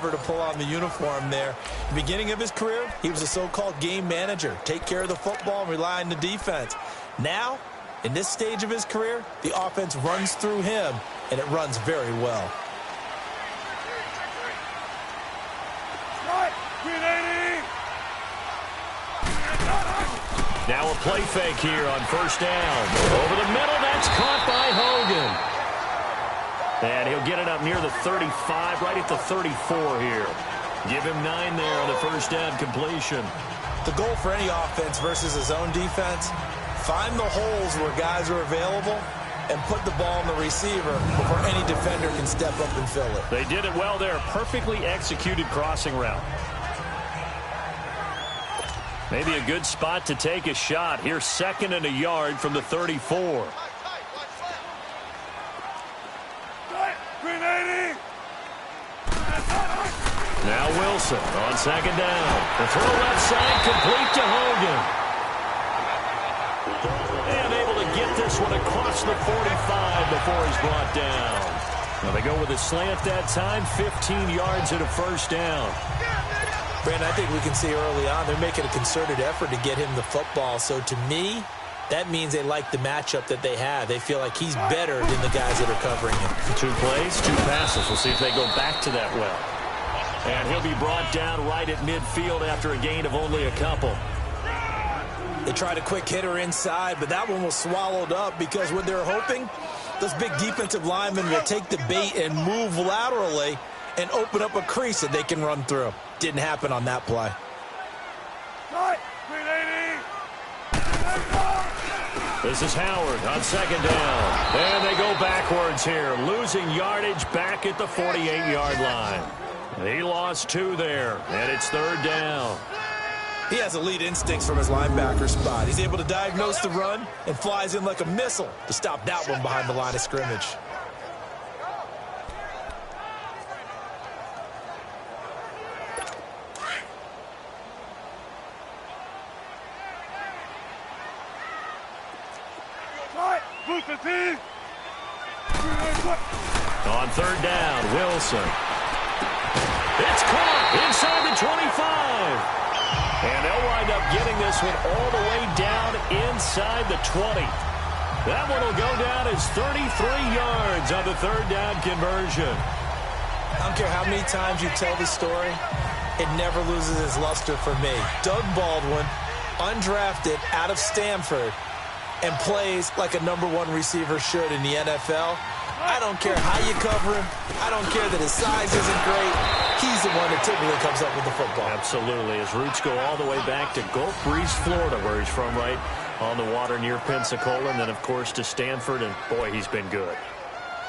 To pull on the uniform there. The beginning of his career, he was a so-called game manager. Take care of the football and rely on the defense. Now, in this stage of his career, the offense runs through him, and it runs very well. Now a play fake here on first down. Over the middle, that's caught by Hogan. And he'll get it up near the 35, right at the 34 here. Give him 9 there on the first down completion. The goal for any offense versus his own defense, find the holes where guys are available and put the ball in the receiver before any defender can step up and fill it. They did it well there. Perfectly executed crossing route. Maybe a good spot to take a shot. Here's 2nd and a yard from the 34. Now Wilson on 2nd down. The throw left side, complete to Hogan. And able to get this one across the 45 before he's brought down. Now they go with a slant that time, 15 yards and a first down. Brandon, I think we can see early on they're making a concerted effort to get him the football. So to me, that means they like the matchup that they have. They feel like he's better than the guys that are covering him. 2 plays, 2 passes. We'll see if they go back to that well. And he'll be brought down right at midfield after a gain of only a couple. They tried a quick hitter inside, but that one was swallowed up because what they're hoping, those big defensive linemen will take the bait and move laterally and open up a crease that they can run through. Didn't happen on that play. This is Howard on 2nd down. And they go backwards here, losing yardage back at the 48-yard line. He lost 2 there, and it's 3rd down. He has elite instincts from his linebacker spot. He's able to diagnose the run and flies in like a missile to stop that one behind the line of scrimmage. On 3rd down, Wilson. It's caught inside the 25. And they'll wind up getting this one all the way down inside the 20. That one will go down as 33 yards on the 3rd down conversion. I don't care how many times you tell the story, it never loses its luster for me. Doug Baldwin, undrafted out of Stanford, and plays like a #1 receiver should in the NFL. I don't care how you cover him. I don't care that his size isn't great. He's the one that typically comes up with the football. Absolutely. His roots go all the way back to Gulf Breeze, Florida, where he's from, right on the water near Pensacola, and then, of course, to Stanford, and, boy, he's been good.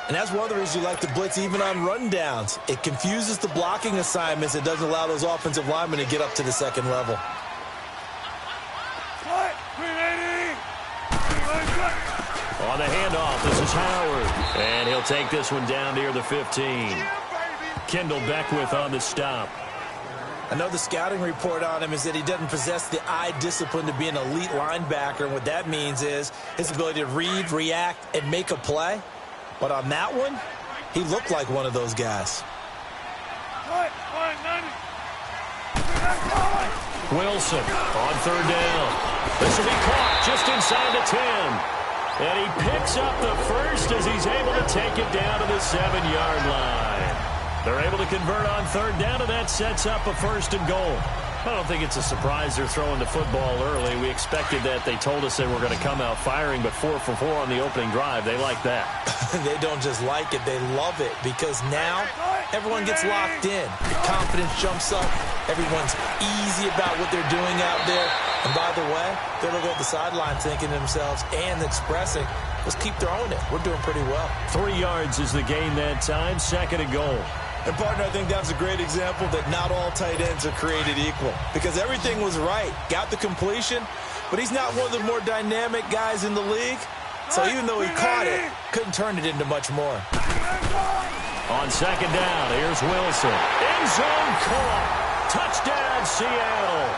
And that's one of the reasons you like to blitz even on rundowns. It confuses the blocking assignments. It doesn't allow those offensive linemen to get up to the 2nd level. On the handoff, this is Howard. And he'll take this one down near the 15. Kendall Beckwith on the stop. I know the scouting report on him is that he doesn't possess the eye discipline to be an elite linebacker. And what that means is his ability to read, react, and make a play. But on that one, he looked like one of those guys. Wilson on 3rd down. This will be caught just inside the 10. And he picks up the first as he's able to take it down to the 7-yard line. They're able to convert on 3rd down, and that sets up a 1st and goal. I don't think it's a surprise they're throwing the football early. We expected that. They told us they were going to come out firing, but 4 for 4 on the opening drive. They like that. They don't just like it, they love it, because now everyone gets locked in. Confidence jumps up. Everyone's easy about what they're doing out there. And by the way, they're looking at the sideline thinking to themselves and expressing, let's keep throwing it. We're doing pretty well. 3 yards is the gain that time, 2nd and goal. And, partner, I think that's a great example that not all tight ends are created equal. Because everything was right. Got the completion, but he's not one of the more dynamic guys in the league. So even though he caught it, couldn't turn it into much more. On 2nd down, here's Wilson. End zone caught. Touchdown, Seattle.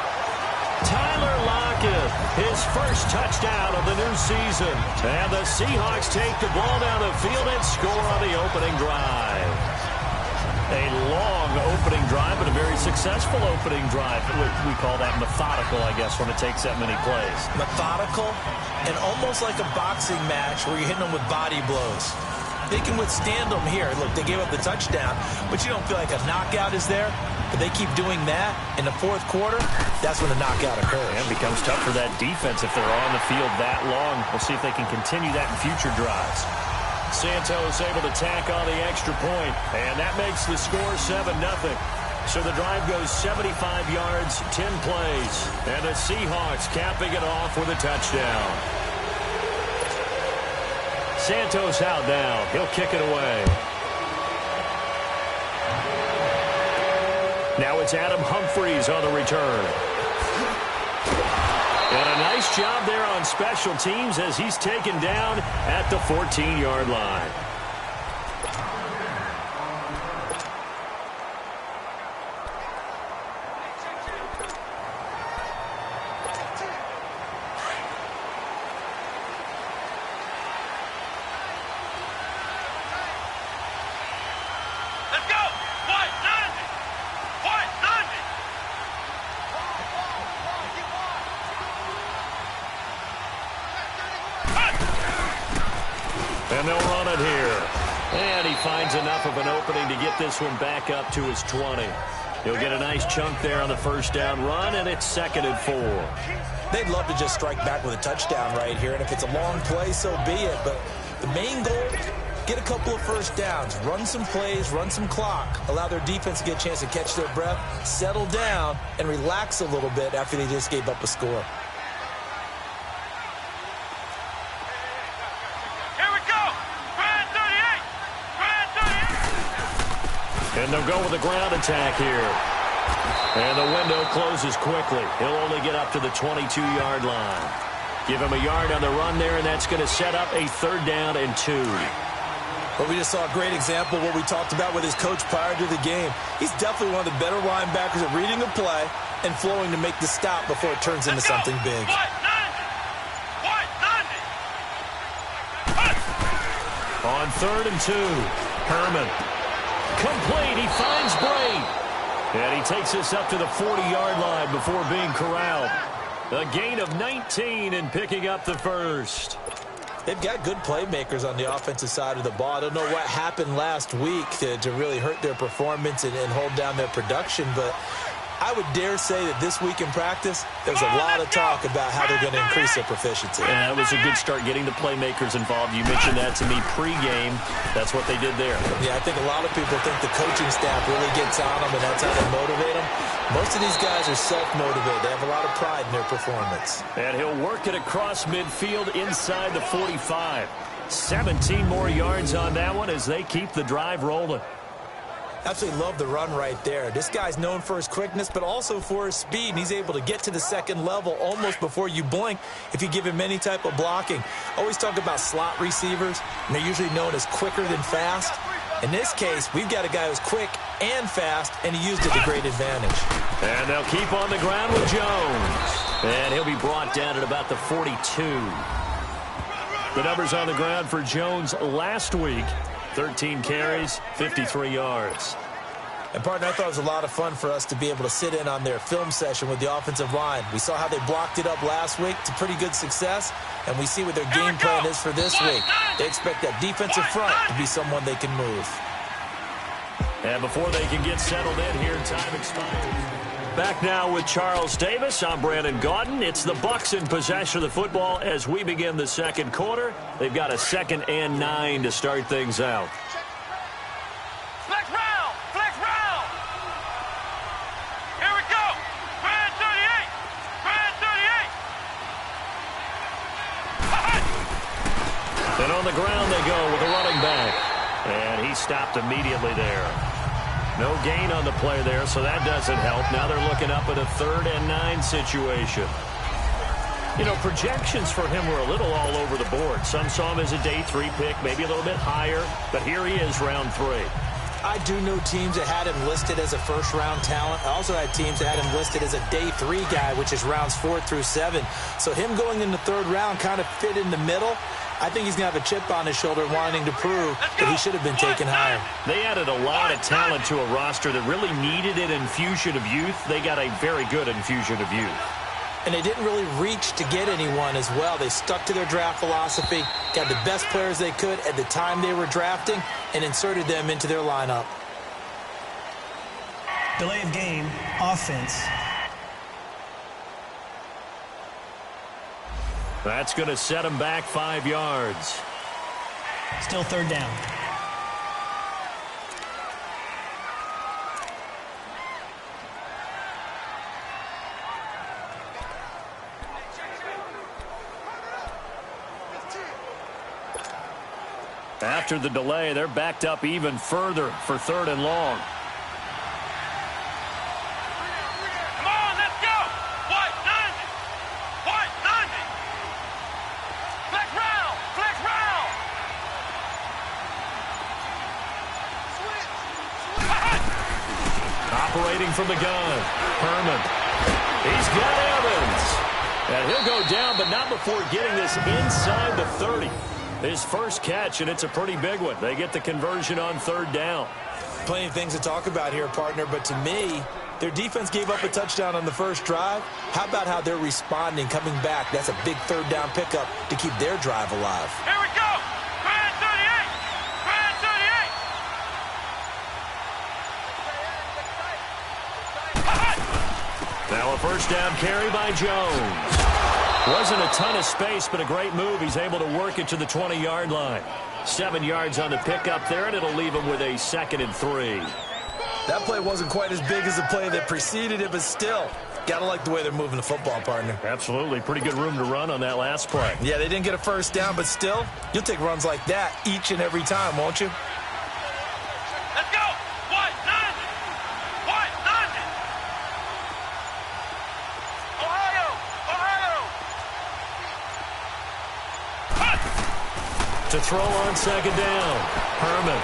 Tyler Lockett, his first touchdown of the new season. And the Seahawks take the ball down the field and score on the opening drive. A long opening drive, but a very successful opening drive. We call that methodical, I guess, when it takes that many plays. Methodical and almost like a boxing match where you're hitting them with body blows. They can withstand them here. Look, they gave up the touchdown, but you don't feel like a knockout is there. But they keep doing that in the fourth quarter, that's when the knockout occurs. And it becomes tough for that defense if they're on the field that long. We'll see if they can continue that in future drives. Santos able to tack on the extra point, and that makes the score 7-0. So the drive goes 75 yards, 10 plays, and the Seahawks capping it off with a touchdown. Santos out now. He'll kick it away. Now it's Adam Humphries on the return. And a nice job there on special teams as he's taken down at the 14-yard line. And they'll run it here. And he finds enough of an opening to get this one back up to his 20. He'll get a nice chunk there on the first down run, and it's 2nd and 4. They'd love to just strike back with a touchdown right here, and if it's a long play, so be it. But the main goal, get a couple of first downs, run some plays, run some clock, allow their defense to get a chance to catch their breath, settle down, and relax a little bit after they just gave up a score. And they'll go with a ground attack here. And the window closes quickly. He'll only get up to the 22-yard line. Give him a yard on the run there, and that's going to set up a 3rd down and 2. But we just saw a great example of what we talked about with his coach prior to the game. He's definitely one of the better linebackers at reading the play and flowing to make the stop before it turns into something big. On 3rd and 2, Herman. Complete. He finds Bray. And he takes us up to the 40-yard line before being corralled. A gain of 19 and picking up the first. They've got good playmakers on the offensive side of the ball. I don't know what happened last week to really hurt their performance and hold down their production, but I would dare say that this week in practice, there's a lot of talk about how they're going to increase their proficiency. Yeah, that was a good start getting the playmakers involved. You mentioned that to me pregame. That's what they did there. Yeah, I think a lot of people think the coaching staff really gets on them, and that's how they motivate them. Most of these guys are self-motivated. They have a lot of pride in their performance. And he'll work it across midfield inside the 45. 17 more yards on that one as they keep the drive rolling. Absolutely love the run right there. This guy's known for his quickness, but also for his speed, and he's able to get to the 2nd level almost before you blink if you give him any type of blocking. Always talk about slot receivers, and they're usually known as quicker than fast. In this case, we've got a guy who's quick and fast, and he used it to great advantage. And they'll keep on the ground with Jones. And he'll be brought down at about the 42. The numbers on the ground for Jones last week. 13 carries, 53 yards. And, partner, I thought it was a lot of fun for us to be able to sit in on their film session with the offensive line. We saw how they blocked it up last week to pretty good success, and we see what their game plan is for this week. They expect that defensive front to be someone they can move. And before they can get settled in here, time expires. Back now with Charles Davis. I'm Brandon Gaudin. It's the Bucs in possession of the football as we begin the 2nd quarter. They've got a 2nd and 9 to start things out. Flex round! Flex round! Here we go! Brand 38! Brand 38! And on the ground they go with a running back. And he stopped immediately there. No gain on the play there, so that doesn't help. Now they're looking up at a 3rd and 9 situation. You know, projections for him were a little all over the board. Some saw him as a day 3 pick, maybe a little bit higher, but here he is, round 3. I do know teams that had him listed as a first-round talent. I also had teams that had him listed as a day 3 guy, which is rounds 4 through 7. So him going in the 3rd round kind of fit in the middle. I think he's going to have a chip on his shoulder wanting to prove that he should have been taken higher. They added a lot of talent to a roster that really needed an infusion of youth. They got a very good infusion of youth. And they didn't really reach to get anyone as well. They stuck to their draft philosophy, got the best players they could at the time they were drafting, and inserted them into their lineup. Delay of game, offense. That's going to set him back 5 yards. Still third down. After the delay, they're backed up even further for 3rd and long. Come on, let's go! White 90! White 90! Flex round! Flex round! Operating from the gun, Herman. He's got Evans. And he'll go down, but not before getting this inside the 30. His first catch, and it's a pretty big one. They get the conversion on 3rd down. Plenty of things to talk about here, partner, but to me, their defense gave up a touchdown on the first drive. How about how they're responding, coming back? That's a big 3rd down pickup to keep their drive alive. Here we go! Grand 38! Grand 38! Now a first down carry by Jones. Wasn't a ton of space, but a great move. He's able to work it to the 20-yard line. 7 yards on the pickup there, and it'll leave him with a 2nd and 3. That play wasn't quite as big as the play that preceded it, but still, gotta like the way they're moving the football, partner. Absolutely. Pretty good room to run on that last play. Yeah, they didn't get a first down, but still, you'll take runs like that each and every time, won't you? Let's go! White 90! White 90! Ohio! Ohio! To throw on 2nd down, Herman.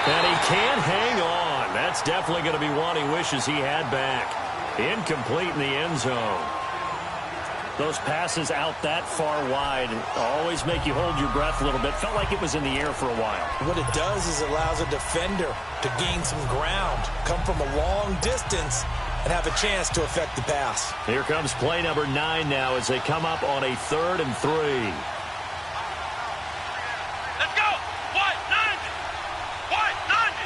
And he can't hang on. That's definitely going to be one he wishes he had back. Incomplete in the end zone. Those passes out that far wide always make you hold your breath a little bit. Felt like it was in the air for a while. What it does is it allows a defender to gain some ground, come from a long distance, and have a chance to affect the pass. Here comes play number 9 now as they come up on a 3rd and 3. Let's go! White 90! White 90!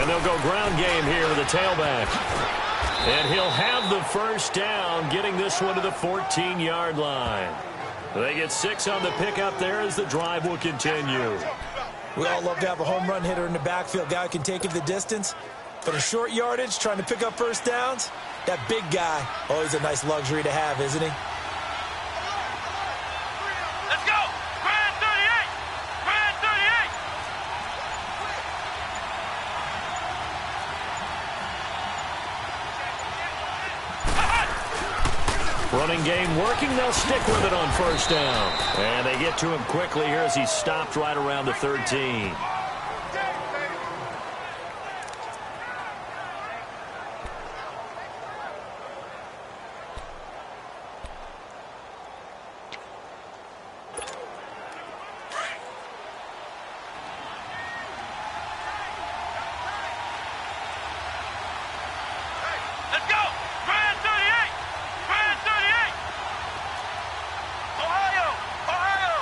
And they'll go ground game here with the tailback. And he'll have the first down, getting this one to the 14-yard line. They get 6 on the pickup there as the drive will continue. We all love to have a home run hitter in the backfield, guy who can take it the distance. But a short yardage, trying to pick up first downs, that big guy, always a nice luxury to have, isn't he? Let's go! Grand 38! Grand 38! Running game working. They'll stick with it on first down. And they get to him quickly here as he stopped right around the 13. Let's go! Grand 38! Grand 38! Ohio! Ohio!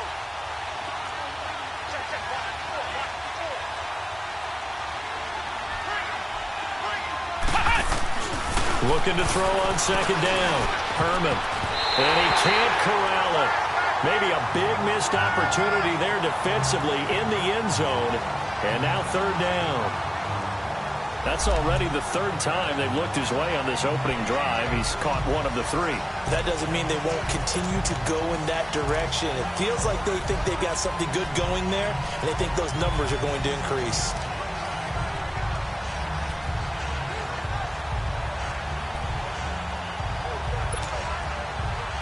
Looking to throw on 2nd down. Herman. And he can't corral it. Maybe a big missed opportunity there defensively in the end zone. And now 3rd down. That's already the 3rd time they've looked his way on this opening drive. He's caught 1 of the 3. That doesn't mean they won't continue to go in that direction. It feels like they think they've got something good going there, and they think those numbers are going to increase.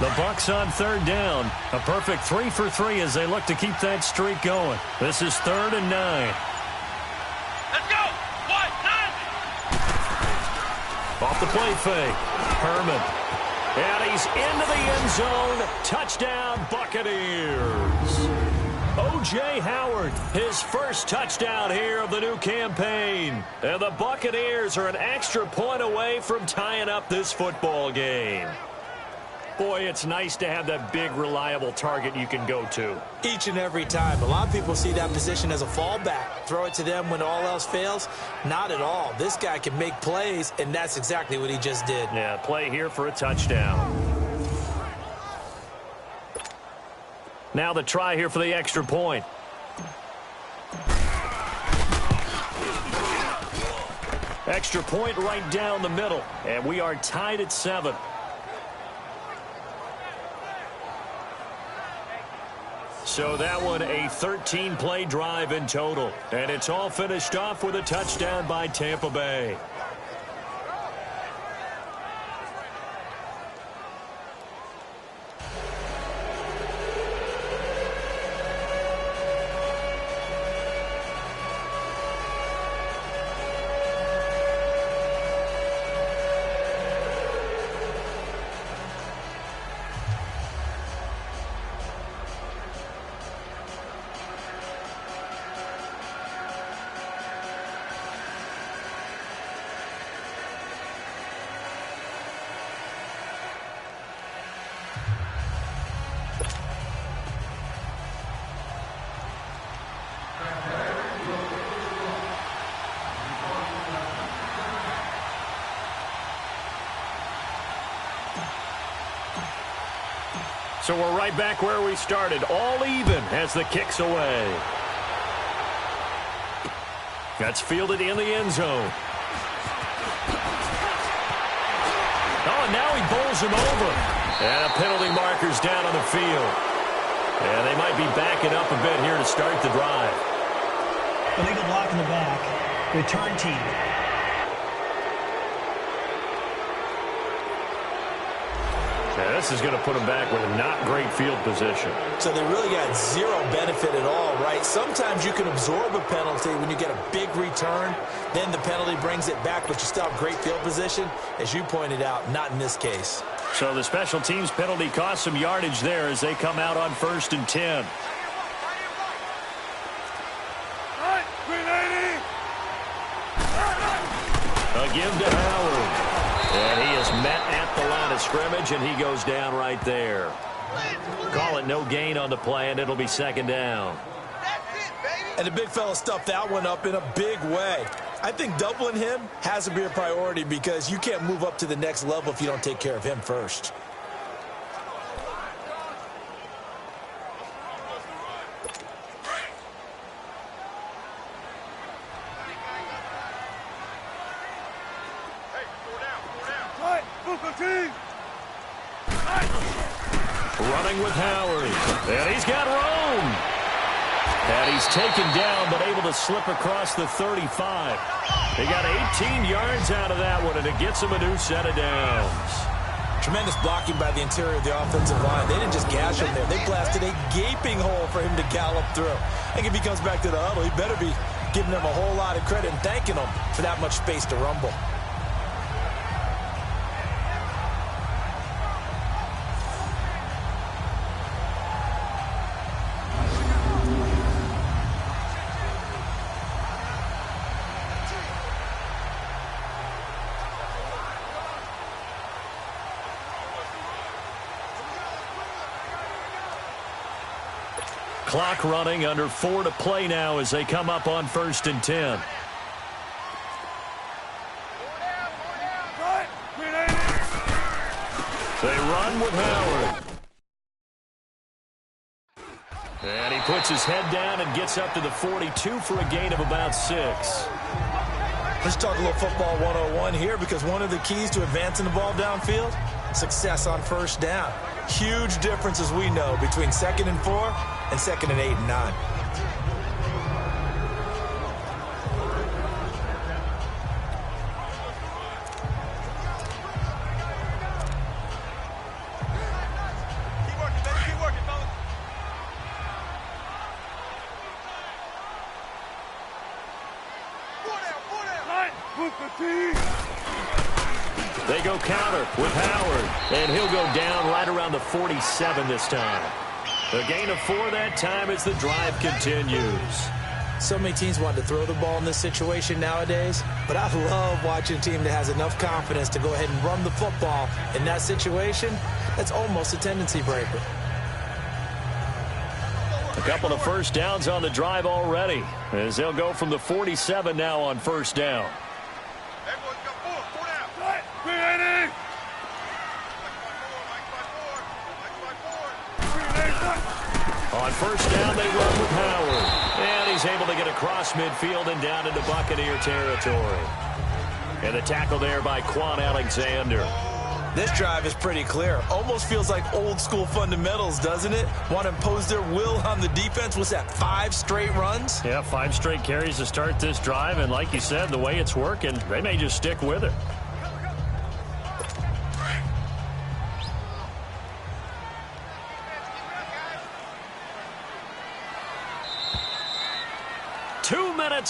The Bucs on 3rd down. A perfect 3 for 3 as they look to keep that streak going. This is 3rd and 9. Let's go! White 90! Off the play fake. Herman. And he's into the end zone. Touchdown, Buccaneers. O.J. Howard, his first touchdown here of the new campaign. And the Buccaneers are an extra point away from tying up this football game. Boy, it's nice to have that big, reliable target you can go to. Each and every time. A lot of people see that position as a fallback. Throw it to them when all else fails. Not at all. This guy can make plays, and that's exactly what he just did. Yeah, play here for a touchdown. Now the try here for the extra point. Extra point right down the middle, and we are tied at 7. So that one, a 13-play drive in total. And it's all finished off with a touchdown by Tampa Bay. So we're right back where we started, all even as the kick's away. That's fielded in the end zone. Oh, and now he bowls him over. And a penalty marker's down on the field. And they might be backing up a bit here to start the drive. Illegal block in the back. Return team. Yeah, this is going to put them back with a not great field position. So they really got zero benefit at all, right? Sometimes you can absorb a penalty when you get a big return. Then the penalty brings it back, but you still have great field position. As you pointed out, not in this case. So the special teams penalty cost some yardage there as they come out on 1st and 10. A give to Howard. And he is met at the line of scrimmage, and he goes down right there. Call it no gain on the play, and it'll be 2nd down. And the big fella stuffed that one up in a big way. I think doubling him has to be a priority because you can't move up to the next level if you don't take care of him first. Running with Howard. And he's got room. And he's taken down, but able to slip across the 35. He got 18 yards out of that one, and it gets him a new set of downs. Tremendous blocking by the interior of the offensive line. They didn't just gash him there. They blasted a gaping hole for him to gallop through. I think if he comes back to the huddle, he better be giving them a whole lot of credit and thanking them for that much space to rumble. Clock running, under 4 to play now as they come up on 1st and 10. They run with Howard. And he puts his head down and gets up to the 42 for a gain of about 6. Let's talk a little football 101 here, because one of the keys to advancing the ball downfield, success on 1st down. Huge difference, as we know, between 2nd and 4 and 2nd and 8 and 9. They go counter with Howard, and he'll go down right around the 47 this time. A gain of 4 that time as the drive continues. So many teams want to throw the ball in this situation nowadays, but I love watching a team that has enough confidence to go ahead and run the football in that situation. That's almost a tendency breaker. A couple of first downs on the drive already, as they'll go from the 47 now on first down. On first down, they run with Howard. And he's able to get across midfield and down into Buccaneer territory. And the tackle there by Quan Alexander. This drive is pretty clear. Almost feels like old school fundamentals, doesn't it? Want to impose their will on the defense. Was that 5 straight runs? Yeah, 5 straight carries to start this drive. And like you said, the way it's working, they may just stick with it.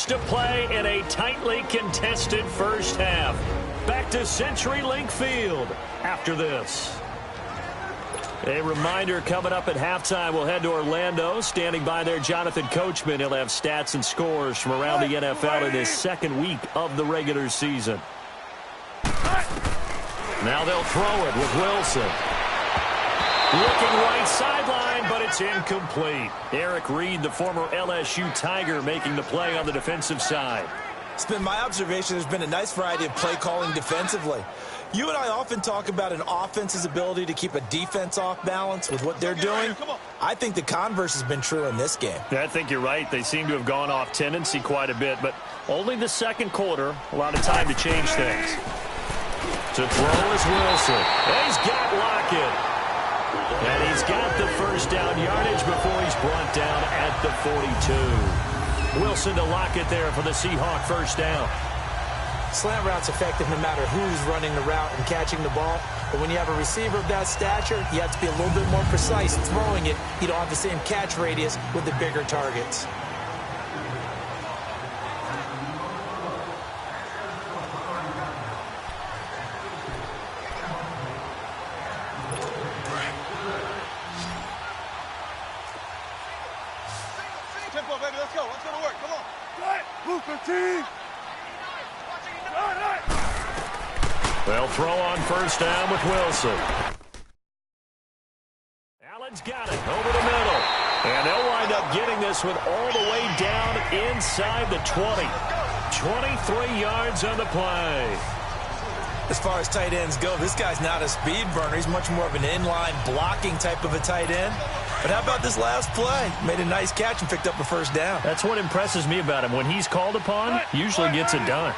To play in a tightly contested first half. Back to CenturyLink Field after this. A reminder coming up at halftime. We'll head to Orlando. Standing by there, Jonathan Coachman. He'll have stats and scores from around the NFL in his second week of the regular season. Now they'll throw it with Wilson. Looking right sideline, but it's incomplete. Eric Reed, the former LSU Tiger, making the play on the defensive side. It's been my observation there's been a nice variety of play calling defensively. You and I often talk about an offense's ability to keep a defense off balance with what they're doing. I think the converse has been true in this game. I think you're right. They seem to have gone off tendency quite a bit, but only the second quarter, a lot of time to change things. To throw is Wilson. And he's got Lockett. And he's got the first down yardage before he's brought down at the 42. Wilson to Lockett there for the Seahawk first down. Slant route's effective no matter who's running the route and catching the ball. But when you have a receiver of that stature, you have to be a little bit more precise throwing it. You don't have the same catch radius with the bigger targets. They'll throw on first down with Wilson. Allen's got it over the middle. And they'll wind up getting this with all the way down inside the 20. 23 yards on the play. As far as tight ends go, this guy's not a speed burner. He's much more of an inline blocking type of a tight end. But how about this last play? Made a nice catch and picked up a first down. That's what impresses me about him. When he's called upon, usually gets it done.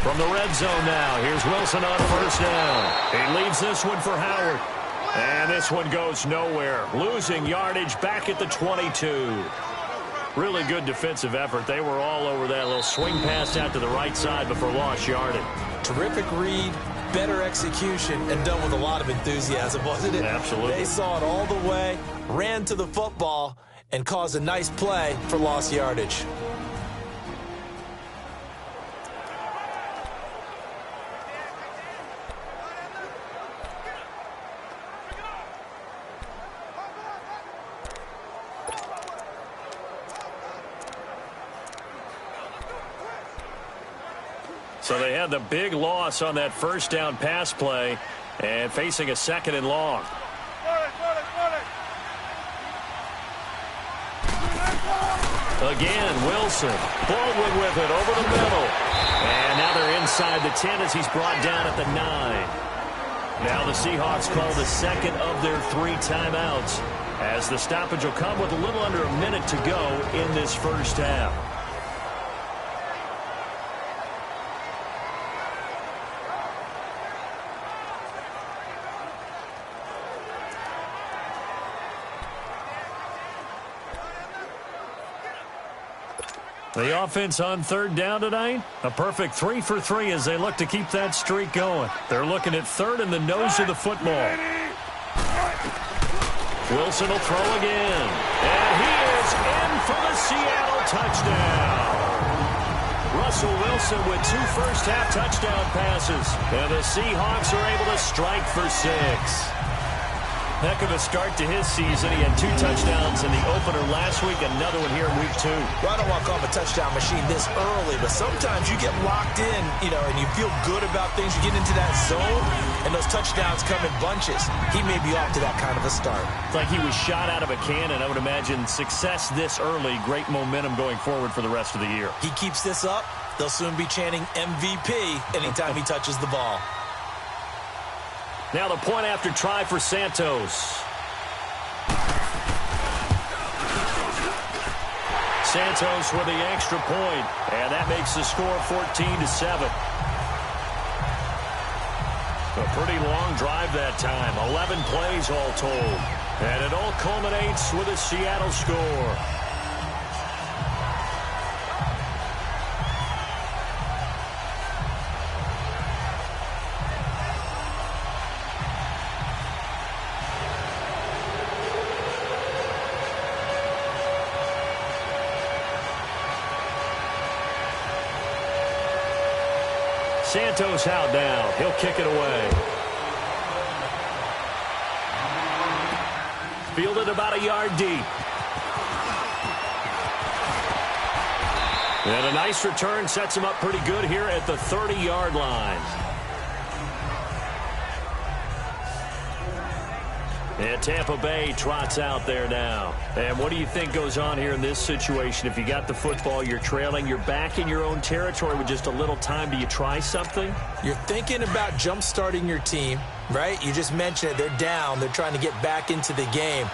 From the red zone now, here's Wilson on first down. He leaves this one for Howard. And this one goes nowhere. Losing yardage back at the 22. Really good defensive effort. They were all over that little swing pass out to the right side before lost yardage. Terrific read, better execution, and done with a lot of enthusiasm, wasn't it? Absolutely. They saw it all the way, ran to the football, and caused a nice play for lost yardage. So they had the big loss on that first down pass play and facing a second and long. Again, Wilson. Baldwin with it over the middle. And now they're inside the 10 as he's brought down at the 9. Now the Seahawks call the second of their 3 timeouts as the stoppage will come with a little under a minute to go in this first half. The offense on third down tonight, a perfect 3 for 3 as they look to keep that streak going. They're looking at third in the nose of the football. Wilson will throw again. And he is in for the Seattle touchdown. Russell Wilson with 2 first-half touchdown passes. And the Seahawks are able to strike for 6. Heck of a start to his season. He had 2 touchdowns in the opener last week, another one here in week 2. Well, I don't want to call him a touchdown machine this early, but sometimes you get locked in, and you feel good about things. You get into that zone, and those touchdowns come in bunches. He may be off to that kind of a start. It's like he was shot out of a cannon. I would imagine success this early, great momentum going forward for the rest of the year. He keeps this up, they'll soon be chanting MVP anytime he touches the ball. Now the point after try for Santos. Santos with the extra point, and that makes the score 14-7. A pretty long drive that time, 11 plays all told. And it all culminates with a Seattle score. Santos out now. He'll kick it away. Fielded about a yard deep. And a nice return sets him up pretty good here at the 30-yard line. And Tampa Bay trots out there now. And what do you think goes on here in this situation? If you got the football, you're trailing, you're back in your own territory with just a little time. Do you try something? You're thinking about jump-starting your team, right? You just mentioned it. They're down. They're trying to get back into the game.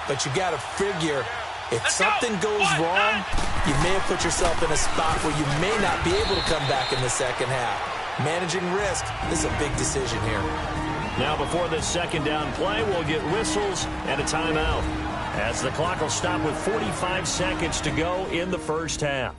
But you got to figure, if something goes wrong, you may have put yourself in a spot where you may not be able to come back in the second half. Managing risk, this is a big decision here. Now before this second down play, we'll get whistles and a timeout, as the clock will stop with 45 seconds to go in the first half.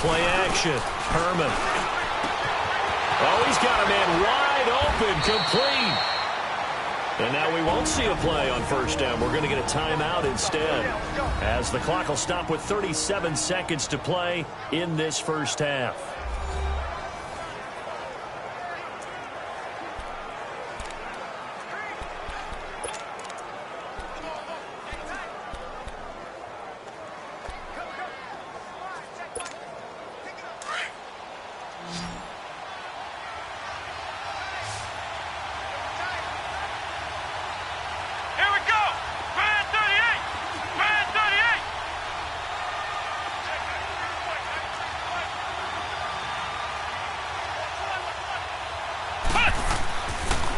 Play action. Herman. Oh, he's got a man wide open, complete. And now we won't see a play on first down. We're going to get a timeout instead, as the clock will stop with 37 seconds to play in this first half.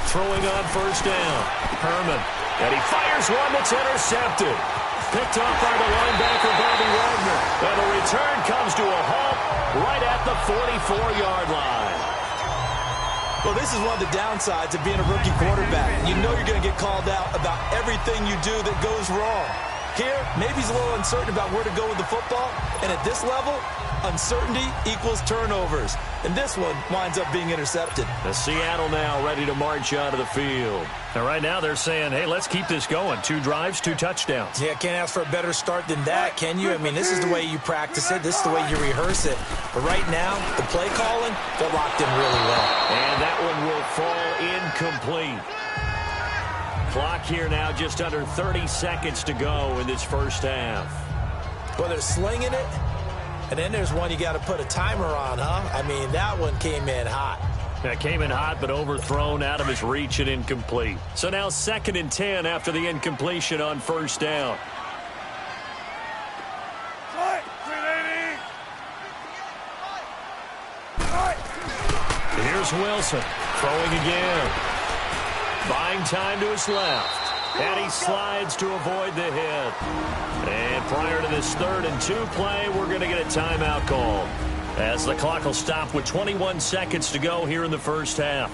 Throwing on first down. Herman. And he fires one that's intercepted. Picked up by the linebacker, Bobby Wagner. And the return comes to a halt right at the 44-yard line. Well, this is one of the downsides of being a rookie quarterback. You know you're going to get called out about everything you do that goes wrong. Here, maybe he's a little uncertain about where to go with the football. And at this level, uncertainty equals turnovers. And this one winds up being intercepted. The Seattle now ready to march out of the field. And right now they're saying, hey, let's keep this going. 2 drives, 2 touchdowns. Yeah, can't ask for a better start than that, can you? I mean, this is the way you practice it. This is the way you rehearse it. But right now, the play calling, they're locked in really well. And that one will fall incomplete. Clock here now just under 30 seconds to go in this first half. Well, they're slinging it. And then there's one you got to put a timer on, huh? I mean, that one came in hot. That came in hot, but overthrown, out of his reach and incomplete. So now 2nd and 10 after the incompletion on first down. Here's Wilson throwing again. Buying time to his left. And he slides to avoid the hit. And prior to this 3rd and 2 play, we're going to get a timeout call. as the clock will stop with 21 seconds to go here in the first half.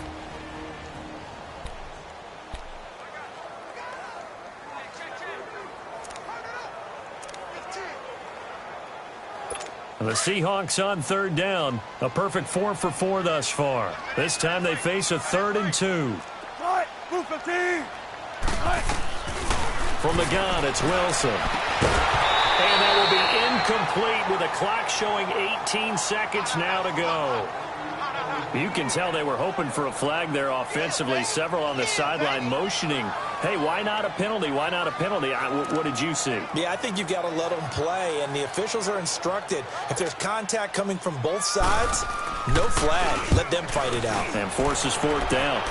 The Seahawks on third down. A perfect 4 for 4 thus far. This time they face a 3rd and 2. From the gun, it's Wilson. And that will be incomplete with a clock showing 18 seconds now to go. You can tell they were hoping for a flag there offensively. Several on the sideline motioning, hey, why not a penalty? Why not a penalty? What did you see? Yeah, I think you've got to let them play, and the officials are instructed. If there's contact coming from both sides, no flag. Let them fight it out. And forces 4th down.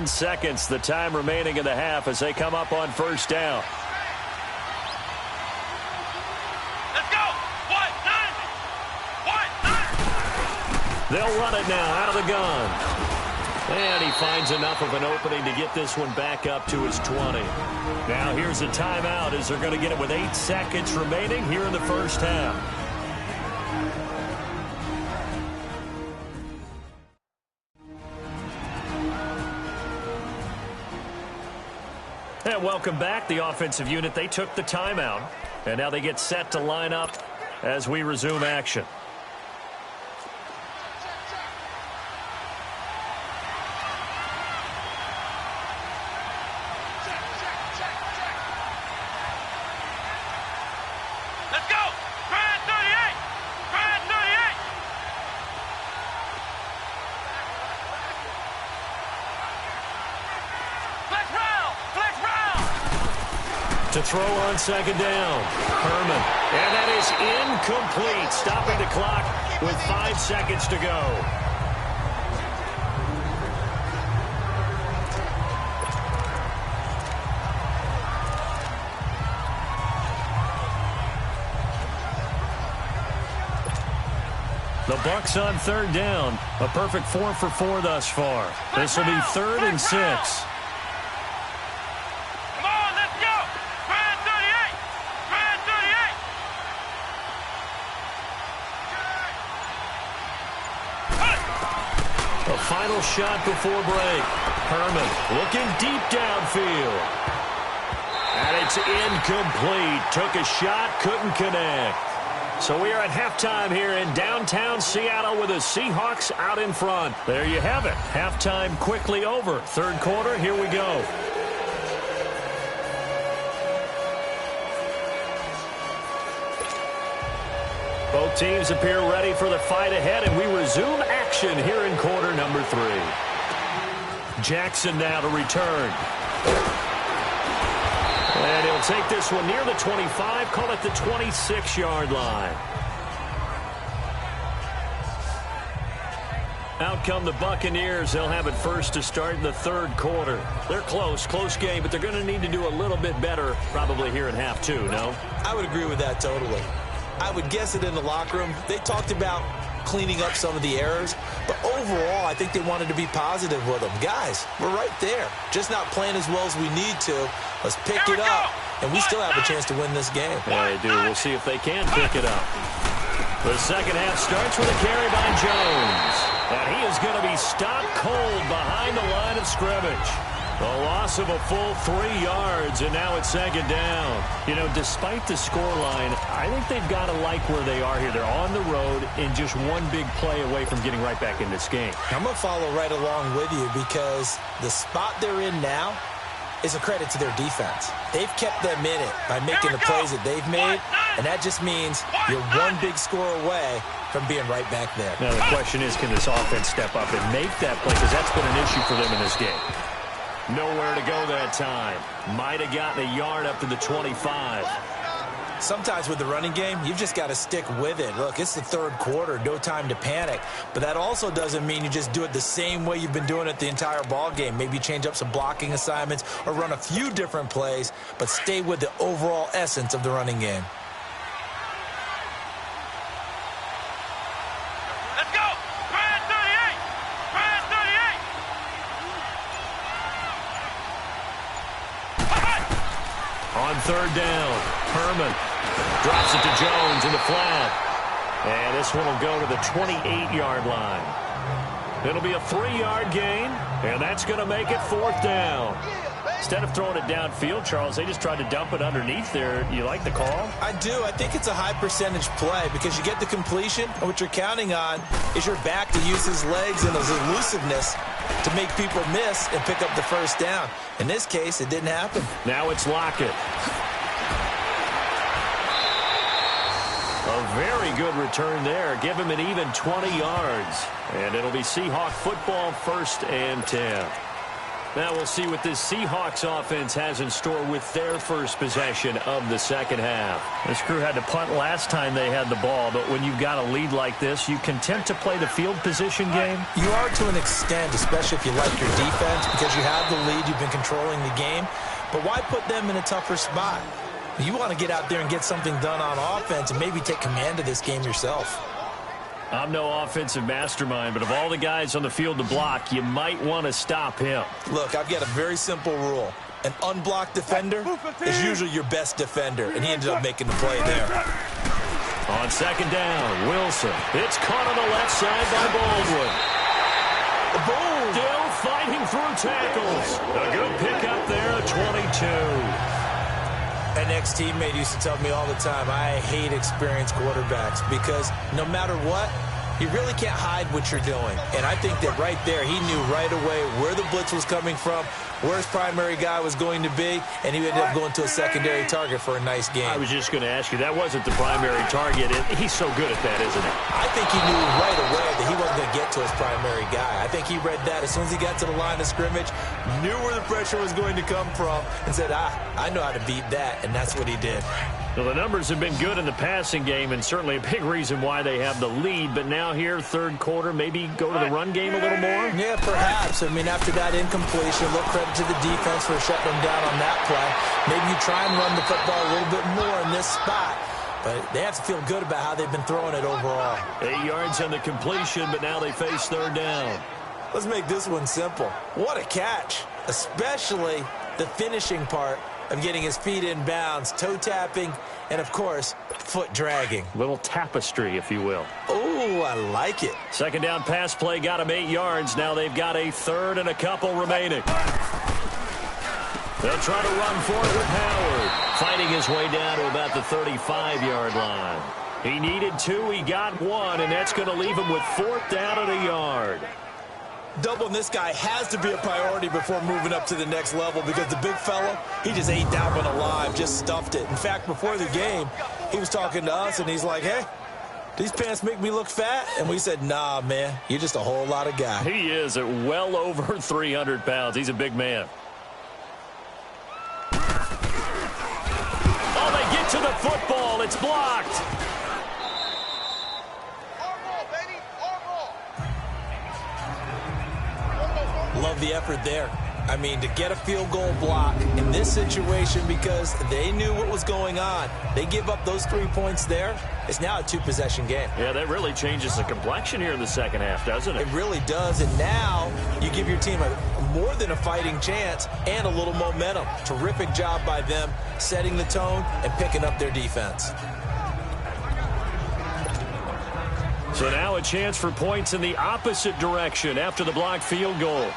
Seconds, the time remaining in the half as they come up on first down. Let's go! What? 9! They'll run it now out of the gun. And he finds enough of an opening to get this one back up to his 20. Now here's a timeout as they're going to get it with 8 seconds remaining here in the first half. And welcome back. The offensive unit, they took the timeout. And now they get set to line up as we resume action. Let's go! Grind 38! Grind 38! Flex round! Flex round! To throw on second down. Herman. And that is incomplete. Stopping the clock with 5 seconds to go. The Bucs on third down. A perfect 4 for 4 thus far. This will be 3rd and 6. Come on, let's go! Grind 38! Grind 38! A final shot before break. Herman looking deep downfield. And it's incomplete. Took a shot, couldn't connect. So we are at halftime here in downtown Seattle with the Seahawks out in front. There you have it. Halftime quickly over. Third quarter, here we go. Both teams appear ready for the fight ahead, and we resume action here in quarter number 3. Jackson now to return. And he'll take this one near the 25, call it the 26-yard line. Out come the Buccaneers. They'll have it first to start in the third quarter. They're close game, but they're going to need to do a little bit better probably here in half 2, no? I would agree with that totally. I would guess it in the locker room. They talked about cleaning up some of the errors, but overall, I think they wanted to be positive with them. Guys, we're right there. Just not playing as well as we need to. Let's pick it up, and we still have a chance to win this game. Yeah, they do. We'll see if they can pick it up. The second half starts with a carry by Jones. And he is going to be stopped cold behind the line of scrimmage. A loss of a full 3 yards, and now it's second down. You know, despite the scoreline, I think they've got to like where they are here. They're on the road and just one big play away from getting right back in this game. I'm going to follow right along with you because the spot they're in now is a credit to their defense. They've kept them in it by making the plays that they've made, and that just means you're one big score away from being right back there. Now, the question is, can this offense step up and make that play? Because that's been an issue for them in this game. Nowhere to go that time. Might have gotten a yard up to the 25. Sometimes with the running game, you've just got to stick with it. Look, it's the third quarter, no time to panic. But that also doesn't mean you just do it the same way you've been doing it the entire ball game. Maybe change up some blocking assignments or run a few different plays, but stay with the overall essence of the running game. Let's go! Brand 38! Brand 38! On third down, Herman drops it to Jones in the flat. And this one will go to the 28-yard line. It'll be a 3-yard gain, and that's going to make it fourth down. Instead of throwing it downfield, Charles, they just tried to dump it underneath there. You like the call? I do. I think it's a high percentage play because you get the completion, and what you're counting on is your back to use his legs and his elusiveness to make people miss and pick up the first down. In this case, it didn't happen. Now it's Lockett. A very good return there. Give him an even 20 yards. And it'll be Seahawk football, 1st and 10. Now we'll see what this Seahawks offense has in store with their first possession of the second half. This crew had to punt last time they had the ball, but when you've got a lead like this, you content to play the field position game? You are to an extent, especially if you like your defense, because you have the lead, you've been controlling the game. But why put them in a tougher spot? You want to get out there and get something done on offense and maybe take command of this game yourself. I'm no offensive mastermind, but of all the guys on the field to block, you might want to stop him. Look, I've got a very simple rule. An unblocked defender is usually your best defender, and he ended up making the play there. On second down, Wilson. It's caught on the left side by Baldwin. Boom! Still fighting through tackles. A good pickup there at 22. An ex-teammate used to tell me all the time, I hate experienced quarterbacks because no matter what, you really can't hide what you're doing. And I think that right there, he knew right away where the blitz was coming from, where his primary guy was going to be, and he ended up going to a secondary target for a nice game. I was just going to ask you, that wasn't the primary target. He's so good at that, isn't he? I think he knew right away that he wasn't going to get to his primary guy. I think he read that as soon as he got to the line of scrimmage, knew where the pressure was going to come from, and said, I know how to beat that, and that's what he did. Well, the numbers have been good in the passing game, and certainly a big reason why they have the lead. But now here, third quarter, maybe go to the run game a little more? Yeah, perhaps. I mean, after that incompletion, a little credit to the defense for shutting them down on that play. Maybe you try and run the football a little bit more in this spot. But they have to feel good about how they've been throwing it overall. 8 yards on the completion, but now they face third down. Let's make this one simple. What a catch, especially the finishing part of getting his feet in bounds, toe tapping, and, of course, foot dragging. Little tapestry, if you will. Oh, I like it. Second down pass play got him 8 yards. Now they've got a third and a couple remaining. They'll try to run for it with Howard, fighting his way down to about the 35-yard line. He needed 2, he got 1, and that's going to leave him with fourth down and a yard. Doubling this guy has to be a priority before moving up to the next level because the big fella, he just ate that one alive, just stuffed it. In fact, before the game, he was talking to us, and he's like, hey, these pants make me look fat? And we said, nah, man, you're just a whole lot of guy. He is at well over 300 pounds. He's a big man. Oh, they get to the football. It's blocked. Love the effort there. I mean, to get a field goal block in this situation because they knew what was going on. They give up those 3 points there. It's now a 2-possession game. Yeah, that really changes the complexion here in the second half, doesn't it? It really does. And now you give your team more than a fighting chance and a little momentum. Terrific job by them setting the tone and picking up their defense. So now a chance for points in the opposite direction after the blocked field goal.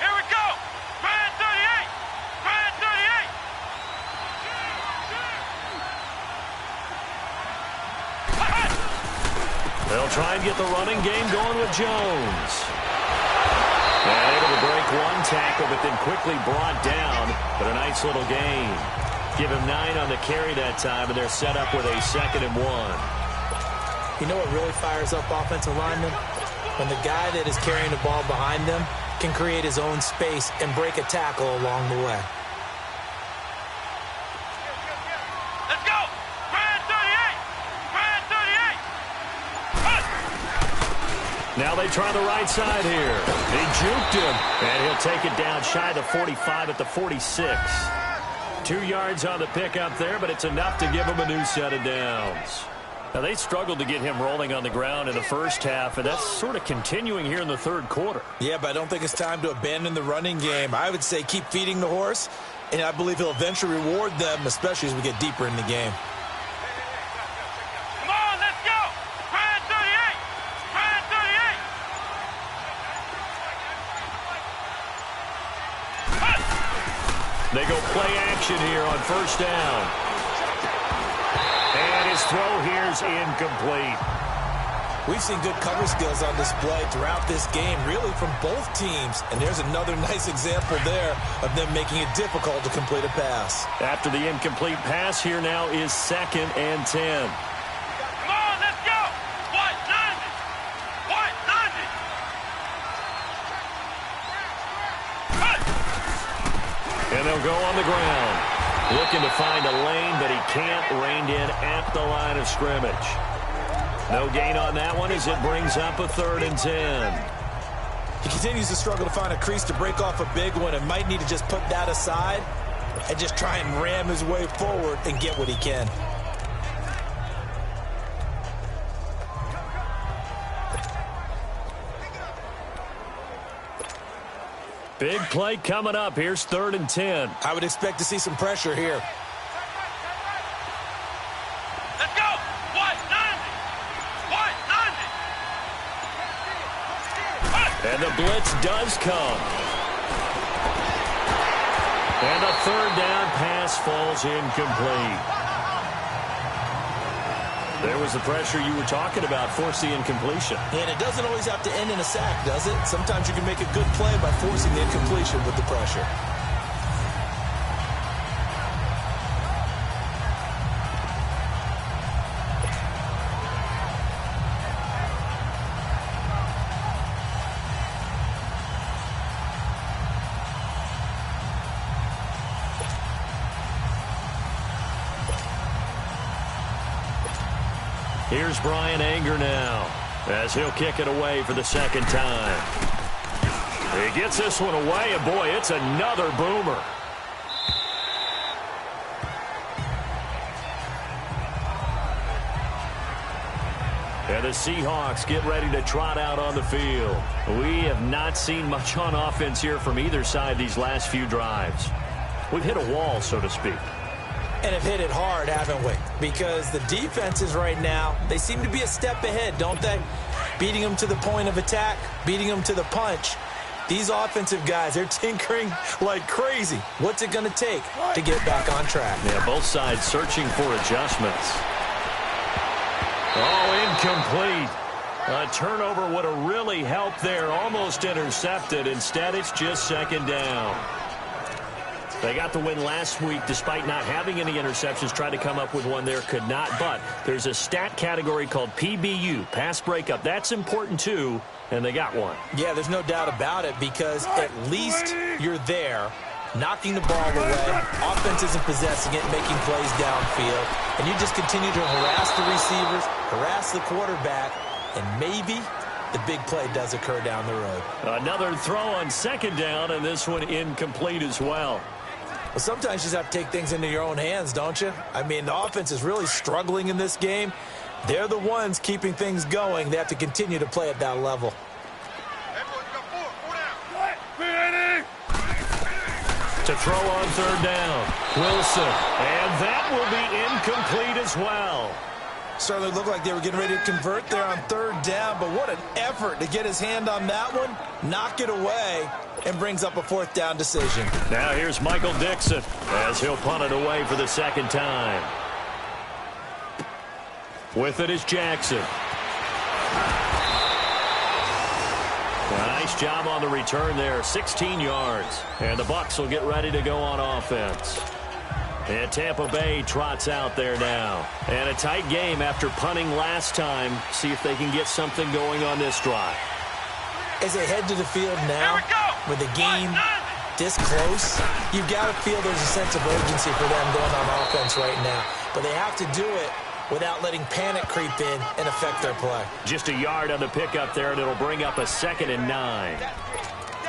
Here we go! Brand 38! Brand 38! They'll try and get the running game going with Jones. And able to break one tackle, but then quickly brought down. But a nice little gain. Give him 9 on the carry that time, and they're set up with a 2nd and 1. You know what really fires up offensive linemen? When the guy that is carrying the ball behind them can create his own space and break a tackle along the way. Now they try the right side here. He juked him, and he'll take it down shy of the 45 at the 46. 2 yards on the pickup there, but it's enough to give him a new set of downs. Now, they struggled to get him rolling on the ground in the first half, and that's sort of continuing here in the third quarter. Yeah, but I don't think it's time to abandon the running game. I would say keep feeding the horse, and I believe he'll eventually reward them, especially as we get deeper in the game. Come on, let's go! Try 38! Try 38! They go play action here on first down. And his throw here's incomplete. We've seen good cover skills on display throughout this game, really from both teams. And there's another nice example there of them making it difficult to complete a pass. After the incomplete pass, here now is 2nd and 10. Come on, let's go! White, 90! White, 90! And they'll go on the ground. Looking to find a lane, but he can't. Reined in at the line of scrimmage. No gain on that one as it brings up a 3rd and 10. He continues to struggle to find a crease to break off a big one and might need to just put that aside and just try and ram his way forward and get what he can. Big play coming up. Here's 3rd and 10. I would expect to see some pressure here. Let's go! White, 90! White, 90! And the blitz does come. And a 3rd down pass falls incomplete. There was the pressure you were talking about, force the incompletion. And it doesn't always have to end in a sack, does it? Sometimes you can make a good play by forcing the incompletion with the pressure. Here's Brian Anger now, as he'll kick it away for the 2nd time. He gets this one away, and boy, it's another boomer. And the Seahawks get ready to trot out on the field. We have not seen much on offense here from either side these last few drives. We've hit a wall, so to speak. And have hit it hard, haven't we? Because the defenses right now, they seem to be a step ahead, don't they? Beating them to the point of attack, beating them to the punch. These offensive guys, they're tinkering like crazy. What's it going to take to get back on track? Yeah, both sides searching for adjustments. Oh, incomplete. A turnover would have really helped there. Almost intercepted. Instead, it's just 2nd down. They got the win last week despite not having any interceptions. Tried to come up with one there, could not. But there's a stat category called PBU, pass breakup. That's important too, and they got one. Yeah, there's no doubt about it because at least you're there, knocking the ball away. Offense isn't possessing it, making plays downfield. And you just continue to harass the receivers, harass the quarterback, and maybe the big play does occur down the road. Another throw on 2nd down, and this one incomplete as well. Well, sometimes you just have to take things into your own hands, don't you? I mean, the offense is really struggling in this game. They're the ones keeping things going. They have to continue to play at that level. To throw on 3rd down, Wilson. And that will be incomplete as well. Certainly looked like they were getting ready to convert there on 3rd down, but what an effort to get his hand on that one, knock it away, and brings up a 4th down decision. Now here's Michael Dixon as he'll punt it away for the 2nd time. With it is Jackson. Nice job on the return there, 16 yards. And the Bucs will get ready to go on offense. And Tampa Bay trots out there now. And a tight game after punting last time. See if they can get something going on this drive. As they head to the field now, with the game this close, you've got to feel there's a sense of urgency for them going on offense right now. But they have to do it without letting panic creep in and affect their play. Just a yard on the pickup there, and it'll bring up a 2nd and 9.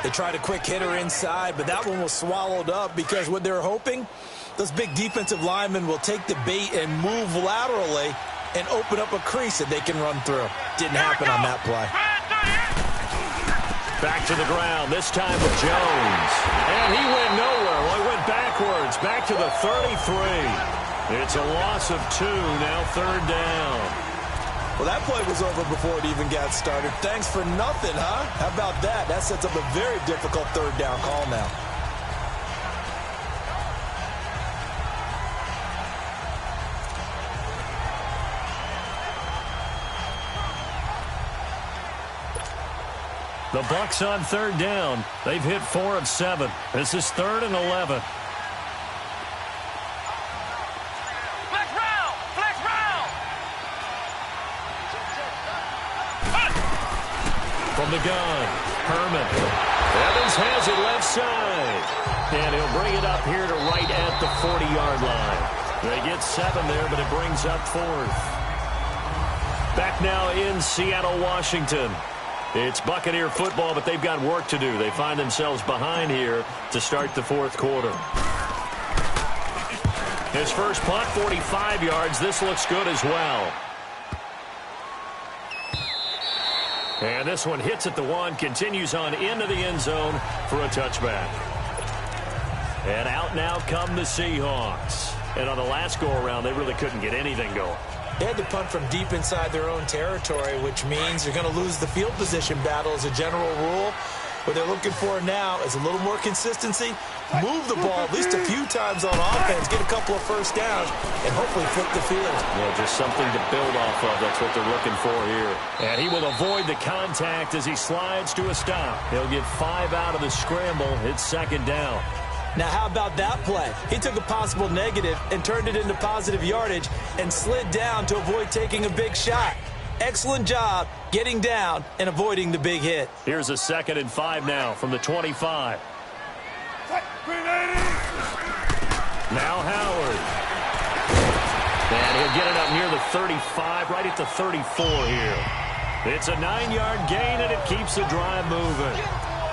They tried a quick hitter inside, but that one was swallowed up because what they're hoping, those big defensive linemen will take the bait and move laterally and open up a crease that they can run through. Didn't happen on that play. Back to the ground, this time with Jones. And he went nowhere. Well, he went backwards, back to the 33. It's a loss of 2, now 3rd down. Well, that play was over before it even got started. Thanks for nothing, huh? How about that? That sets up a very difficult 3rd down call now. The Bucs on 3rd down. They've hit 4 of 7. This is 3rd and 11. Flex round! Flex round! From the gun, Herman. Evans has it left side. And he'll bring it up here to right at the 40-yard line. They get 7 there, but it brings up 4th. Back now in Seattle, Washington. It's Buccaneer football, but they've got work to do. They find themselves behind here to start the 4th quarter. His first punt, 45 yards. This looks good as well. And this one hits at the 1, continues on into the end zone for a touchback. And out now come the Seahawks. And on the last go-around, they really couldn't get anything going. They had to punt from deep inside their own territory, which means you're going to lose the field position battle as a general rule. What they're looking for now is a little more consistency, move the ball at least a few times on offense, get a couple of first downs, and hopefully flip the field. Yeah, just something to build off of. That's what they're looking for here. And he will avoid the contact as he slides to a stop. He'll get 5 out of the scramble. It's 2nd down. Now, how about that play? He took a possible negative and turned it into positive yardage and slid down to avoid taking a big shot. Excellent job getting down and avoiding the big hit. Here's a 2nd and 5 now from the 25. Now Howard. And he'll get it up near the 35, right at the 34 here. It's a 9-yard gain, and it keeps the drive moving.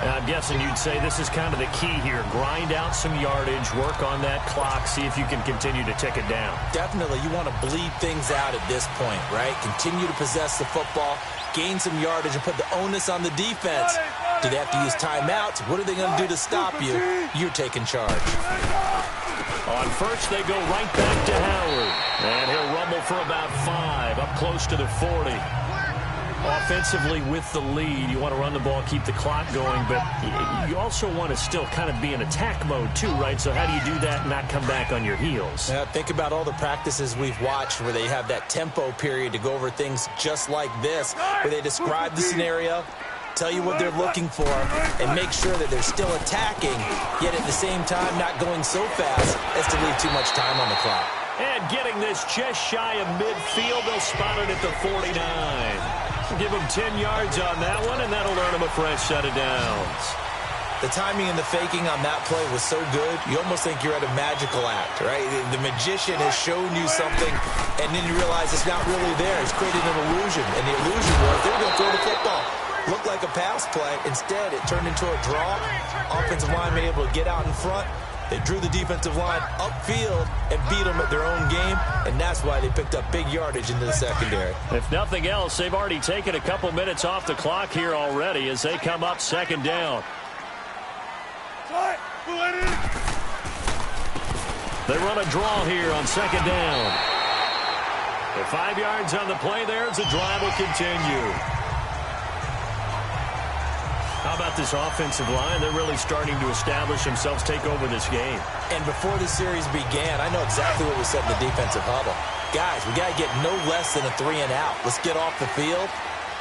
And I'm guessing you'd say this is kind of the key here. Grind out some yardage, work on that clock, see if you can continue to tick it down. Definitely, you want to bleed things out at this point, right? Continue to possess the football, gain some yardage, and put the onus on the defense. Do they have to use timeouts? What are they going to do to stop you? You're taking charge. On first, they go right back to Howard. And he'll rumble for about 5, up close to the 40. Offensively with the lead, you want to run the ball, keep the clock going, but you also want to still kind of be in attack mode too, right? So how do you do that and not come back on your heels? Now, think about all the practices we've watched where they have that tempo period to go over things just like this, where they describe the scenario, tell you what they're looking for, and make sure that they're still attacking, yet at the same time not going so fast as to leave too much time on the clock. And getting this just shy of midfield, they'll spot it at the 49. Give him 10 yards on that one, and that'll earn him a fresh set of downs. The timing and the faking on that play was so good, you almost think you're at a magical act, right? The magician has shown you something, and then you realize it's not really there. It's created an illusion, and the illusion was they were going to throw the football. Looked like a pass play. Instead, it turned into a draw. Offensive lineman able to get out in front. They drew the defensive line upfield and beat them at their own game, and that's why they picked up big yardage into the secondary. If nothing else, they've already taken a couple minutes off the clock here already as they come up 2nd down. They run a draw here on 2nd down. The 5 yards on the play there as the drive will continue. How about this offensive line? They're really starting to establish themselves, take over this game. And before the series began, I know exactly what we said in the defensive huddle. Guys, we got to get no less than a 3 and out. Let's get off the field.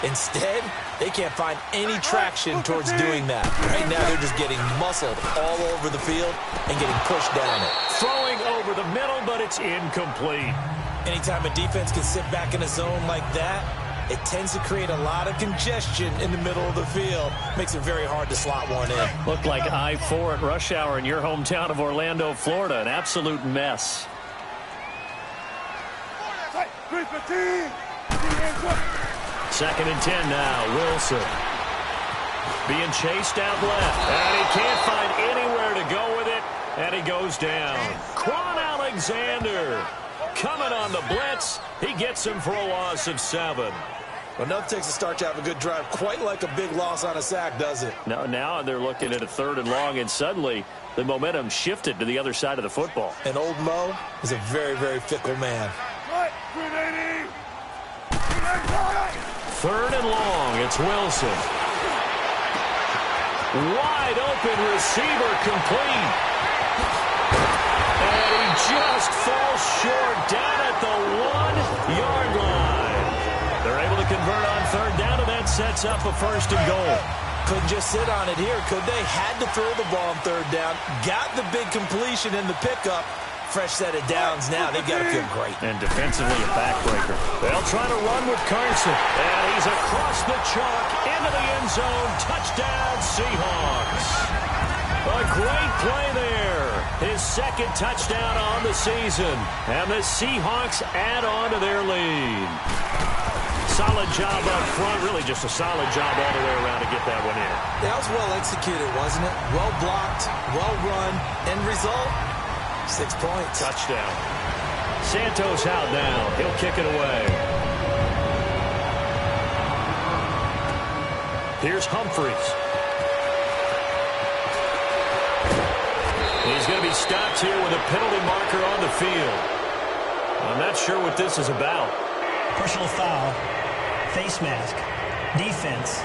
Instead, they can't find any traction towards doing that. Right now, they're just getting muscled all over the field and getting pushed down it. Throwing over the middle, but it's incomplete. Anytime a defense can sit back in a zone like that, it tends to create a lot of congestion in the middle of the field. Makes it very hard to slot one in. Looked like I-4 at rush hour in your hometown of Orlando, Florida. An absolute mess. Second and 10 now. Wilson being chased out left. And he can't find anywhere to go with it. And he goes down. Quan Alexander coming on the blitz. He gets him for a loss of 7. Enough takes a start to have a good drive. Quite like a big loss on a sack, does it? No, now they're looking at a 3rd and long, and suddenly the momentum shifted to the other side of the football. And old Mo is a very, very fickle man. 3rd and long. It's Wilson. Wide open receiver complete. And he just falls short down at the 1-yard line. They're able to convert on 3rd down, and that sets up a 1st and goal. Couldn't just sit on it here, could they? Had to throw the ball on 3rd down. Got the big completion in the pickup. Fresh set of downs now. They've got to feel great. And defensively a backbreaker. They'll try to run with Carson. And he's across the chalk into the end zone. Touchdown, Seahawks. A great play there. His 2nd touchdown on the season. And the Seahawks add on to their lead. Solid job up front. Really just a solid job all the way around to get that one in. That was well executed, wasn't it? Well blocked, well run. End result, 6 points. Touchdown. Santos out now. He'll kick it away. Here's Humphreys. He's going to be stopped here with a penalty marker on the field. I'm not sure what this is about. Personal foul. Face mask. Defense.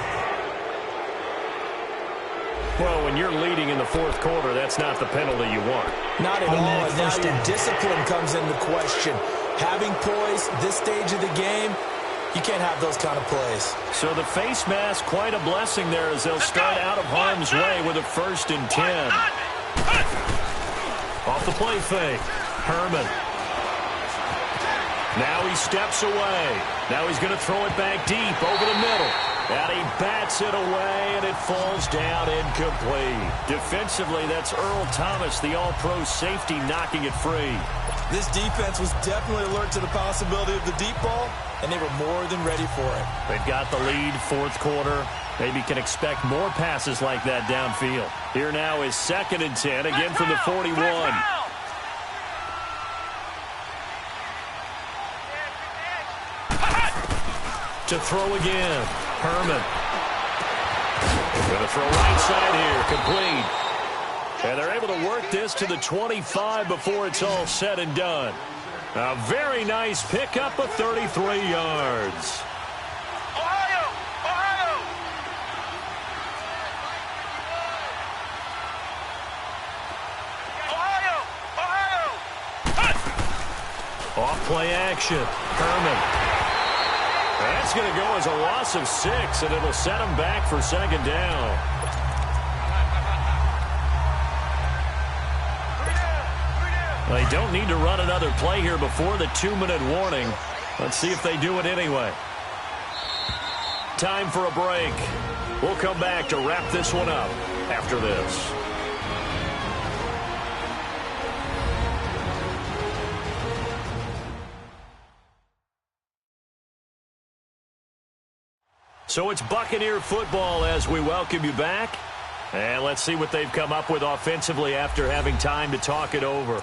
Well, when you're leading in the 4th quarter, that's not the penalty you want. Not at all. Automatic And now first your down. discipline comes into question. Having poise this stage of the game, you can't have those kind of plays. So the face mask, quite a blessing there as they'll start out of harm's way with a 1st and 10. Off the play fake. Herman. Now he steps away. Now he's going to throw it back deep over the middle. And he bats it away, and it falls down incomplete. Defensively, that's Earl Thomas, the all-pro safety, knocking it free. This defense was definitely alert to the possibility of the deep ball, and they were more than ready for it. They've got the lead, 4th quarter. Maybe can expect more passes like that downfield. Here now is 2nd and 10, again from the 41. To throw again. Herman. Going to throw right side here. Complete. And they're able to work this to the 25 before it's all said and done. A very nice pickup of 33 yards. Ohio! Ohio! Ohio! Ohio! Off play action. Herman. That's going to go as a loss of 6, and it'll set them back for 2nd down. They don't need to run another play here before the 2-minute warning. Let's see if they do it anyway. Time for a break. We'll come back to wrap this one up after this. So it's Buccaneer football as we welcome you back. And let's see what they've come up with offensively after having time to talk it over.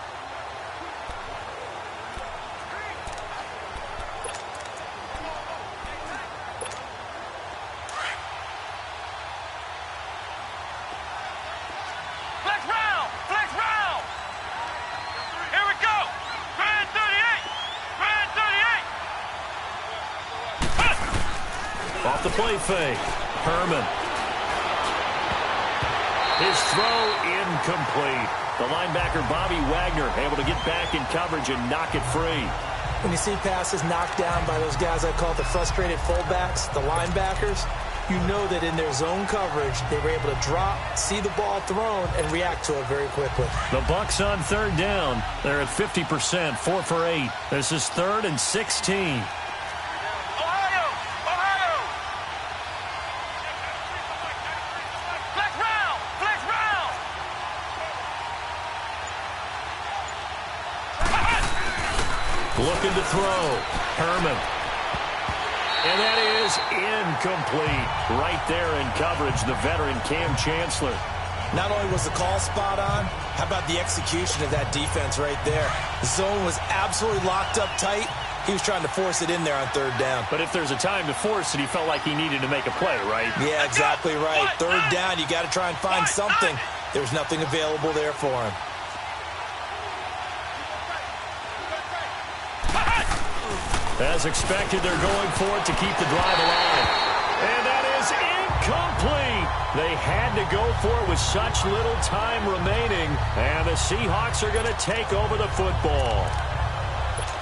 Flex round! Flex round! Here we go! Grand 38! Grand 38! Off the play fake. Herman. His throw incomplete. The linebacker Bobby Wagner able to get back in coverage and knock it free. When you see passes knocked down by those guys I call the frustrated fullbacks, the linebackers, you know that in their zone coverage, they were able to drop, see the ball thrown, and react to it very quickly. The Bucs on 3rd down. They're at 50%, 4 for 8. This is 3rd and 16. Ohio! Ohio! Flex round! Flex round! Looking to throw. Herman. And that is incomplete. Right there in coverage, the veteran Cam Chancellor. Not only was the call spot on, how about the execution of that defense right there? The zone was absolutely locked up tight. He was trying to force it in there on third down. But if there's a time to force it, he felt like he needed to make a play, right? Yeah, exactly right. Third down, you got to try and find something. There's nothing available there for him. As expected, they're going for it to keep the drive alive. And that is incomplete. They had to go for it with such little time remaining. And the Seahawks are going to take over the football.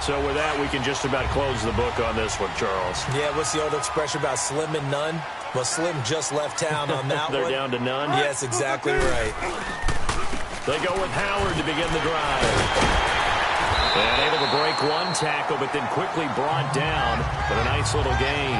So with that, we can just about close the book on this one, Charles. Yeah, what's the old expression about slim and none? Well, Slim just left town on that They're one. down to none? Yes, exactly right. They go with Howard to begin the drive. And able to break one tackle, but then quickly brought down. But a nice little gain.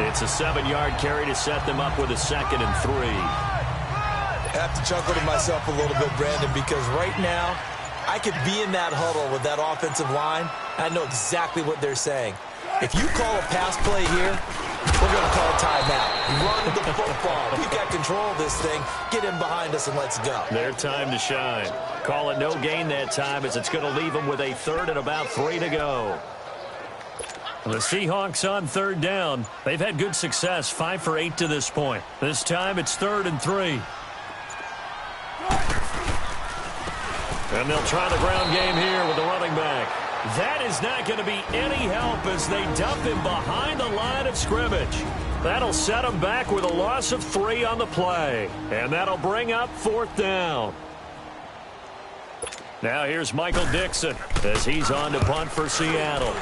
It's a 7-yard carry to set them up with a 2nd and 3. I have to chuckle to myself a little bit, Brandon, because right now, I could be in that huddle with that offensive line. I know exactly what they're saying. If you call a pass play here, we're going to call a timeout. Run the football. We've got control of this thing. Get in behind us and let's go. Their time to shine. Call it no gain that time as it's going to leave them with a 3rd and about 3 to go. The Seahawks on 3rd down. They've had good success, 5 for 8 to this point. This time it's 3rd and 3. And they'll try the ground game here with the running back. That is not going to be any help as they dump him behind the line of scrimmage. That'll set him back with a loss of 3 on the play. And that'll bring up 4th down. Now here's Michael Dixon as he's on to punt for Seattle.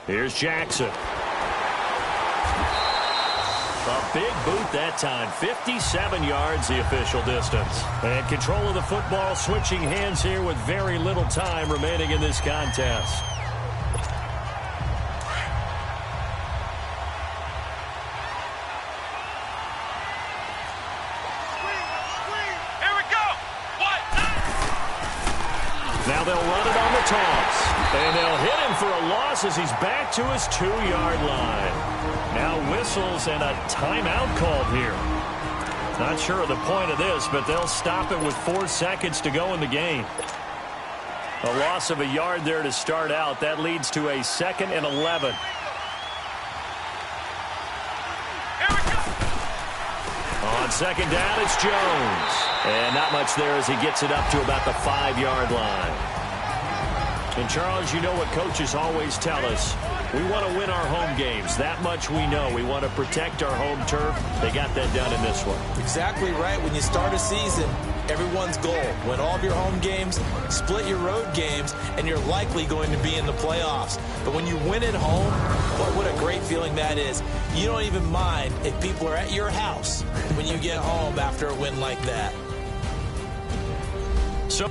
Here's Jackson. A big boot that time. 57 yards the official distance. And control of the football switching hands here with very little time remaining in this contest. Here we go. What? Now they'll run it on the toss. And they'll hit him for a loss as he's back to his 2-yard line. Now whistles and a timeout called here. Not sure of the point of this, but they'll stop it with 4 seconds to go in the game. A loss of a yard there to start out. That leads to a 2nd and 11. Here we go. On 2nd down, it's Jones. And not much there as he gets it up to about the 5-yard line. And, Charles, you know what coaches always tell us. We want to win our home games. That much we know. We want to protect our home turf. They got that done in this one. Exactly right. When you start a season, everyone's goal, win all of your home games, split your road games, and you're likely going to be in the playoffs. But when you win at home, what a great feeling that is. You don't even mind if people are at your house when you get home after a win like that. So